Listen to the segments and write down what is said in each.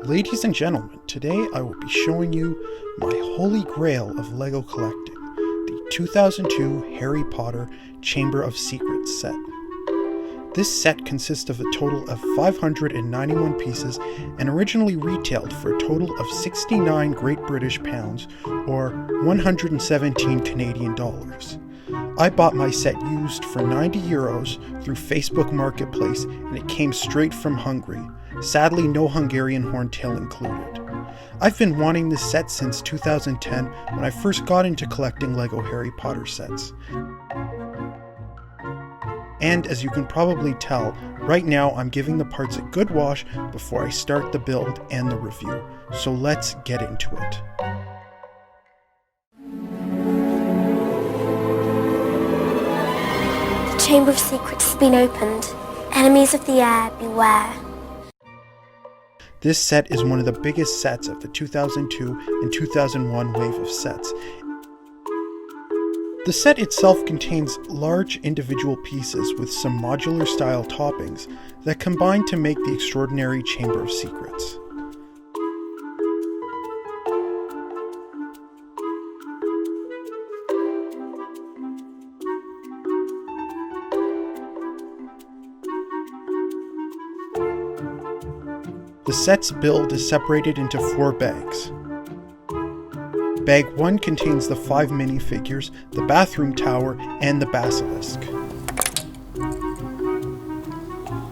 Ladies and gentlemen, today I will be showing you my holy grail of LEGO collecting, the 2002 Harry Potter Chamber of Secrets set. This set consists of a total of 591 pieces and originally retailed for a total of 69 Great British pounds or 117 Canadian dollars. I bought my set used for €90 through Facebook Marketplace and it came straight from Hungary. Sadly, no Hungarian horntail included. I've been wanting this set since 2010 when I first got into collecting LEGO Harry Potter sets. And as you can probably tell, right now I'm giving the parts a good wash before I start the build and the review. So let's get into it. The Chamber of Secrets has been opened. Enemies of the air, beware. This set is one of the biggest sets of the 2002 and 2001 wave of sets. The set itself contains large individual pieces with some modular style toppings that combine to make the extraordinary Chamber of Secrets. The set's build is separated into 4 bags. Bag 1 contains the 5 minifigures, the bathroom tower, and the Basilisk.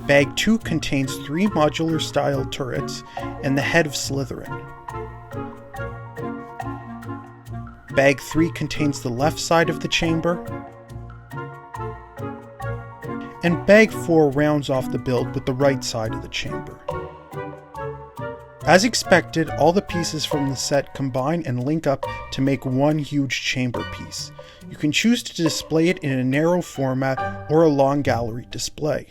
Bag 2 contains 3 modular style turrets and the head of Slytherin. Bag 3 contains the left side of the chamber. And Bag 4 rounds off the build with the right side of the chamber. As expected, all the pieces from the set combine and link up to make one huge chamber piece. You can choose to display it in a narrow format or a long gallery display.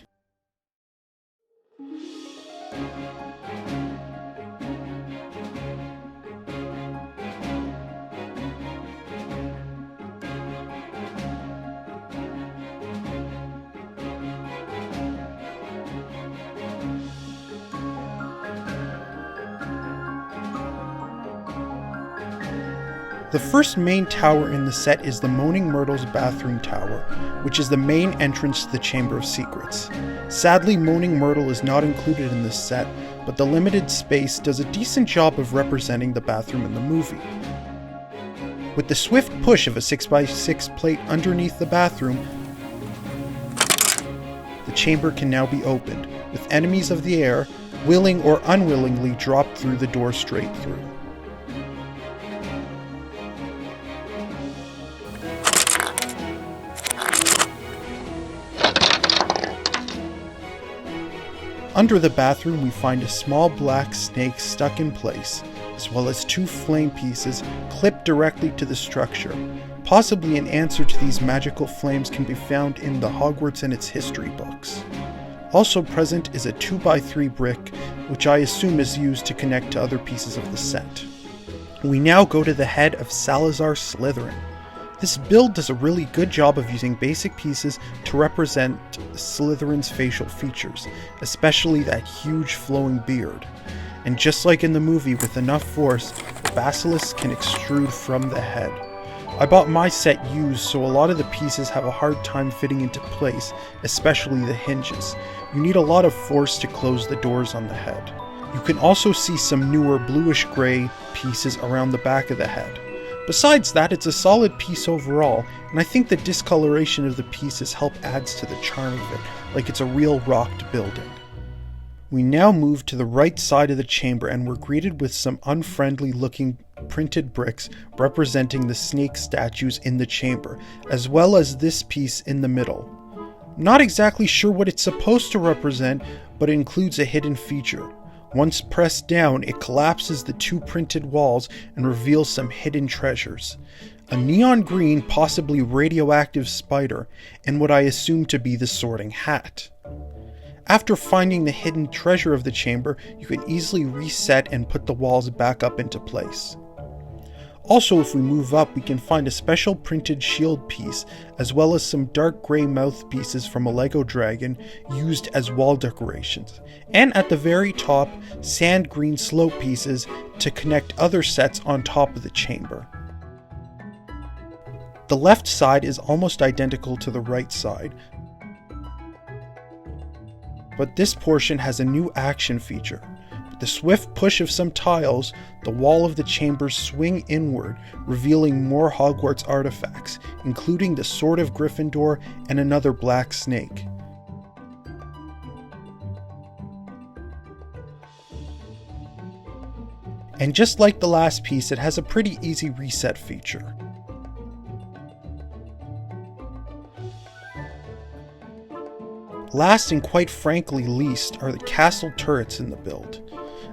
The first main tower in the set is the Moaning Myrtle's bathroom tower, which is the main entrance to the Chamber of Secrets. Sadly, Moaning Myrtle is not included in this set, but the limited space does a decent job of representing the bathroom in the movie. With the swift push of a 6x6 plate underneath the bathroom, the chamber can now be opened, with enemies of the air, willing or unwillingly, dropped through the door straight through. Under the bathroom we find a small black snake stuck in place, as well as 2 flame pieces clipped directly to the structure. Possibly an answer to these magical flames can be found in the Hogwarts and its history books. Also present is a 2x3 brick, which I assume is used to connect to other pieces of the set. We now go to the head of Salazar Slytherin. This build does a really good job of using basic pieces to represent Slytherin's facial features, especially that huge flowing beard. And just like in the movie, with enough force, the Basilisk can extrude from the head. I bought my set used, so a lot of the pieces have a hard time fitting into place, especially the hinges. You need a lot of force to close the doors on the head. You can also see some newer bluish-gray pieces around the back of the head. Besides that, it's a solid piece overall, and I think the discoloration of the pieces adds to the charm of it, like it's a real rocked building. We now move to the right side of the chamber and we're greeted with some unfriendly looking printed bricks representing the snake statues in the chamber, as well as this piece in the middle. Not exactly sure what it's supposed to represent, but it includes a hidden feature. Once pressed down, it collapses the 2 printed walls and reveals some hidden treasures. A neon green, possibly radioactive spider, and what I assume to be the Sorting Hat. After finding the hidden treasure of the chamber, you can easily reset and put the walls back up into place. Also, if we move up, we can find a special printed shield piece, as well as some dark grey mouthpieces from a Lego dragon used as wall decorations. And at the very top, sand green slope pieces to connect other sets on top of the chamber. The left side is almost identical to the right side, but this portion has a new action feature. With the swift push of some tiles, the wall of the chambers swing inward, revealing more Hogwarts artifacts, including the Sword of Gryffindor and another black snake. And just like the last piece, it has a pretty easy reset feature. Last and quite frankly least are the castle turrets in the build.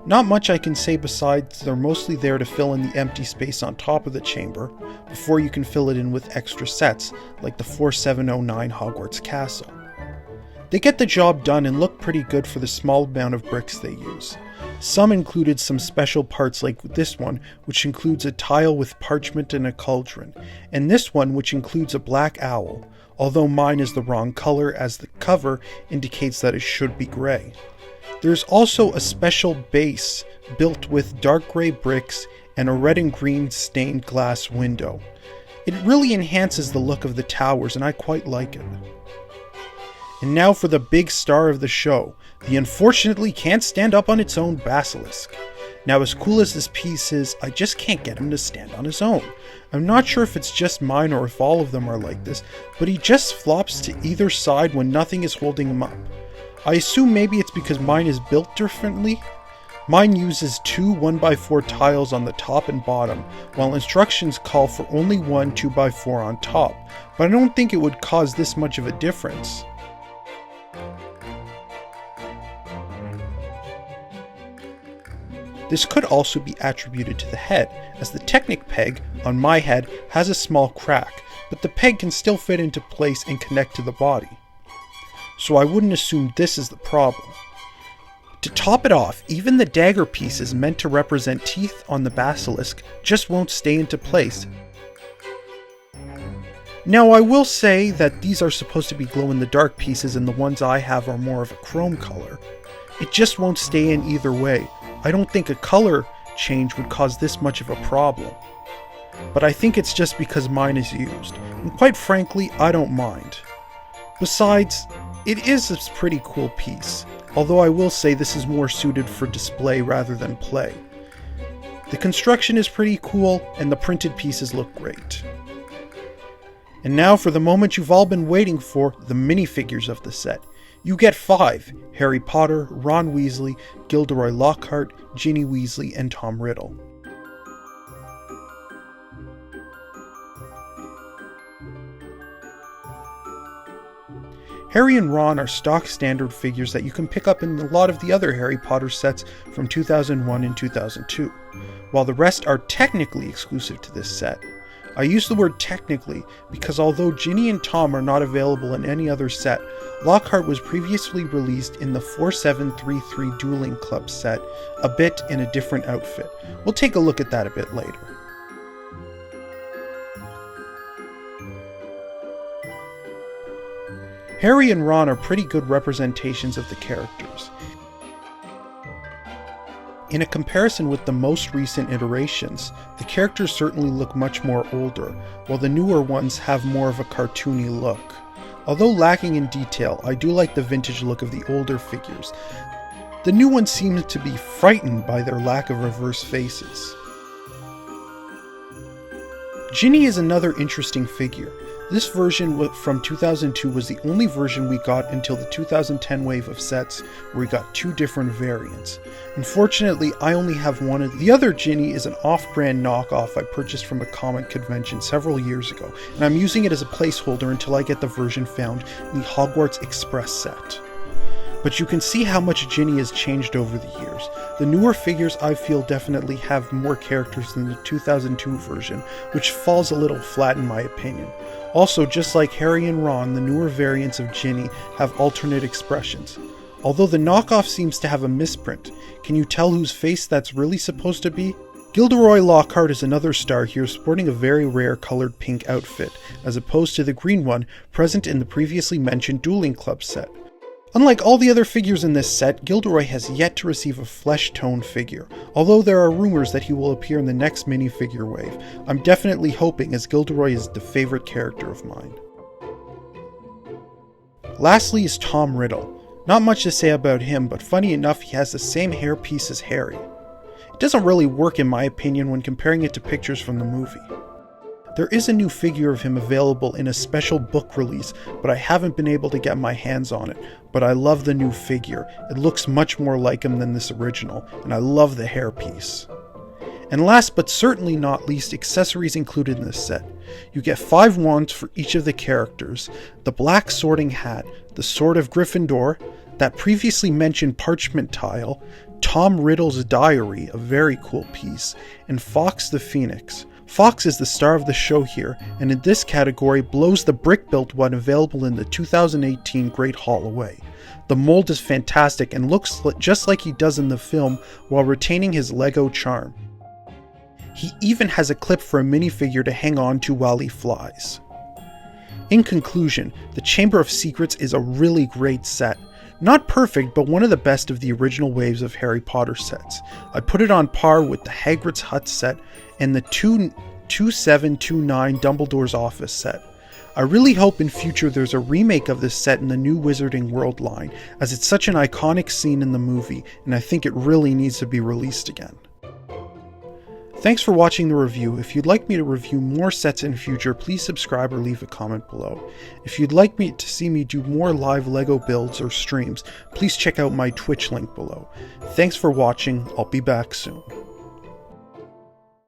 Not much I can say besides they're mostly there to fill in the empty space on top of the chamber, before you can fill it in with extra sets, like the 4709 Hogwarts Castle. They get the job done and look pretty good for the small amount of bricks they use. Some included some special parts like this one, which includes a tile with parchment and a cauldron, and this one which includes a black owl, although mine is the wrong color as the cover indicates that it should be grey. There's also a special base built with dark grey bricks and a red and green stained glass window. It really enhances the look of the towers and I quite like it. And now for the big star of the show, the unfortunately can't stand up on its own Basilisk. Now as cool as this piece is, I just can't get him to stand on his own. I'm not sure if it's just mine or if all of them are like this, but he just flops to either side when nothing is holding him up. I assume maybe it's because mine is built differently. Mine uses two 1x4 tiles on the top and bottom, while instructions call for only one 2x4 on top, but I don't think it would cause this much of a difference. This could also be attributed to the head, as the Technic peg on my head has a small crack, but the peg can still fit into place and connect to the body. So I wouldn't assume this is the problem. To top it off, even the dagger pieces meant to represent teeth on the Basilisk just won't stay into place. Now I will say that these are supposed to be glow-in-the-dark pieces and the ones I have are more of a chrome color. It just won't stay in either way. I don't think a color change would cause this much of a problem. But I think it's just because mine is used, and quite frankly, I don't mind. Besides, it is a pretty cool piece, although I will say this is more suited for display rather than play. The construction is pretty cool, and the printed pieces look great. And now for the moment you've all been waiting for, the minifigures of the set. You get 5, Harry Potter, Ron Weasley, Gilderoy Lockhart, Ginny Weasley, and Tom Riddle. Harry and Ron are stock standard figures that you can pick up in a lot of the other Harry Potter sets from 2001 and 2002, while the rest are technically exclusive to this set. I use the word technically because although Ginny and Tom are not available in any other set, Lockhart was previously released in the 4733 Dueling Club set, a bit in a different outfit. We'll take a look at that a bit later. Harry and Ron are pretty good representations of the characters. In a comparison with the most recent iterations, the characters certainly look much more older, while the newer ones have more of a cartoony look. Although lacking in detail, I do like the vintage look of the older figures. The new ones seem to be frightened by their lack of reverse faces. Ginny is another interesting figure. This version from 2002 was the only version we got until the 2010 wave of sets, where we got 2 different variants. Unfortunately, I only have one of the other Ginny is an off-brand knockoff I purchased from a comic convention several years ago, and I'm using it as a placeholder until I get the version found in the Hogwarts Express set. But you can see how much Ginny has changed over the years. The newer figures I feel definitely have more characters than the 2002 version, which falls a little flat in my opinion. Also, just like Harry and Ron, the newer variants of Ginny have alternate expressions. Although the knockoff seems to have a misprint, can you tell whose face that's really supposed to be? Gilderoy Lockhart is another star here, sporting a very rare colored pink outfit, as opposed to the green one present in the previously mentioned Dueling Club set. Unlike all the other figures in this set, Gilderoy has yet to receive a flesh-toned figure, although there are rumors that he will appear in the next minifigure wave. I'm definitely hoping, as Gilderoy is the favorite character of mine. Lastly is Tom Riddle. Not much to say about him, but funny enough, he has the same hairpiece as Harry. It doesn't really work in my opinion when comparing it to pictures from the movie. There is a new figure of him available in a special book release, but I haven't been able to get my hands on it. But I love the new figure. It looks much more like him than this original, and I love the hairpiece. And last but certainly not least, accessories included in this set. You get 5 wands for each of the characters, the black sorting hat, the sword of Gryffindor, that previously mentioned parchment tile, Tom Riddle's diary, a very cool piece, and Fawkes the Phoenix. Fawkes is the star of the show here, and in this category blows the brick-built one available in the 2018 Great Hall away. The mold is fantastic and looks just like he does in the film while retaining his Lego charm. He even has a clip for a minifigure to hang on to while he flies. In conclusion, the Chamber of Secrets is a really great set. Not perfect, but one of the best of the original waves of Harry Potter sets. I'd put it on par with the Hagrid's Hut set and the 2729 Dumbledore's Office set. I really hope in future there's a remake of this set in the new Wizarding World line, as it's such an iconic scene in the movie, and I think it really needs to be released again. Thanks for watching the review. If you'd like me to review more sets in future, please subscribe or leave a comment below. If you'd like me to see me do more live LEGO builds or streams, please check out my Twitch link below. Thanks for watching. I'll be back soon.